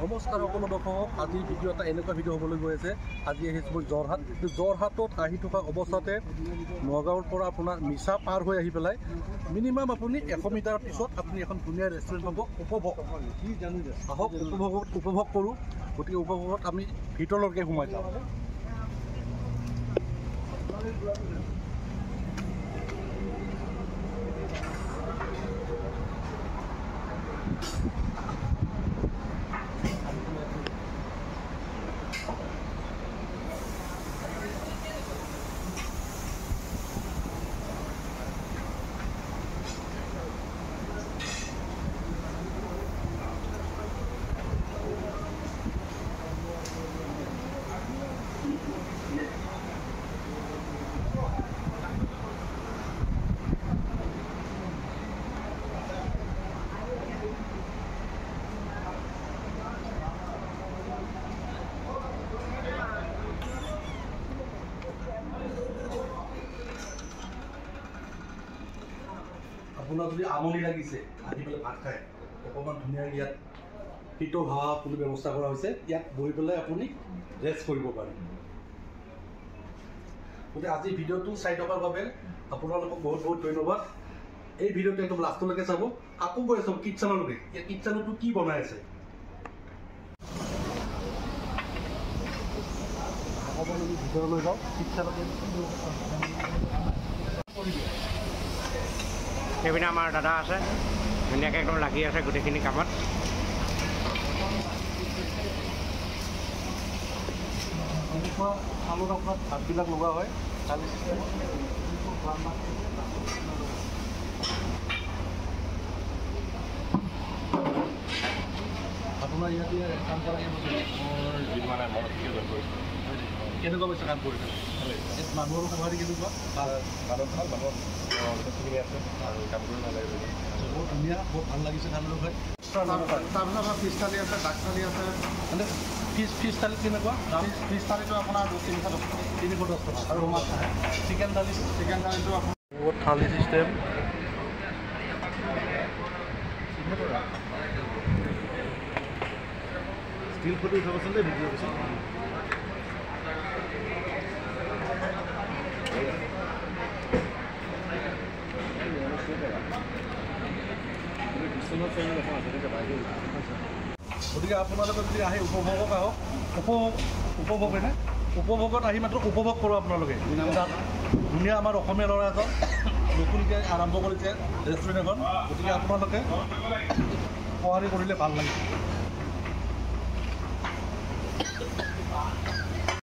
নমস্কাৰ সকলো দৰ্শক, আজি ভিডিঅ' এটা এনেকুৱা ভিডিঅ' হ'বলৈ গৈ আছে। আজি আহিছোঁ মই যোৰহাটত আহি থকা অৱস্থাতে নগাঁৱৰ পৰা আপোনাৰ মিছা পাৰ হৈ আহি পেলাই মিনিমাম আপুনি 100 মিটাৰ পিছত আপুনি এখন ধুনীয়া ৰেষ্টুৰেণ্ট পাব। আহক উপভোগ কৰোঁ। গতিকে উপভোগত আমি ভিতৰলৈকে সোমাই যাওঁ। আপোনাৰ যদি আমনি লাগিছে আহি পেলাই ভাত খাই অকণমান ধুনীয়া ইয়াত শীতল হাৱা কোনো ব্যৱস্থা কৰা হৈছে। ইয়াত বহি পেলাই আপুনি ৰেষ্ট কৰিব পাৰে। গতিকে আজি ভিডিঅ'টো চাই থকাৰ বাবে আপোনালোকক বহুত বহুত ধন্যবাদ। এই ভিডিঅ'টো একদম লাষ্টলৈকে চাব। আকৌ গৈ আছোঁ কিটচেনলৈকে। এই কিটচেনতো কি বনাই আছে অকণমান আমি ভিতৰলৈ যাওঁ। কিটচেনতে সেইপিনে আমাৰ দাদা আছে, ধুনীয়াকৈ একদম লাগি আছে গোটেইখিনি কামত। আলুত আপোনাৰ ভাতবিলাক লগা হয় থালি চিষ্টেমত। আপোনাৰ ইয়াতে কাম কৰা কেনেকুৱা পাইছে কাম কৰি? মানুহৰ সঁহাৰি কেনেকুৱা? মানুহ ভাল, মানুহৰ যথেষ্টখিনি আছে আৰু কাম কৰি ভাল লাগে। বহুত ধুনীয়া, বহুত ভাল লাগিছে খানাটো খাই। তাৰপিছত আপোনাৰ ফিছ থালি আছে, ডাক থালি আছে। মানে ফিছ থালি কেনেকুৱা? ফিছ থালিটো আপোনাৰ 310 টকা আৰু চিকেন থালিটো আপোনাৰ বহুত থালি চিষ্টেম। ষ্টিল ফটো উঠাবচোন দেই ভিডিঅ' পিছত। গতিকে আপোনালোকে যদি আহে উপভোগত আহক। উপভোগ হয়নে? উপভোগত আহি মাত্ৰ উপভোগ কৰোঁ আপোনালোকে। ধুনীয়া আমাৰ অসমীয়া ল'ৰা এজন নতুনকৈ আৰম্ভ কৰিছে ৰেষ্টুৰেণ্ট এখন। গতিকে আপোনালোকে সঁহাৰি কৰিলে ভাল লাগে।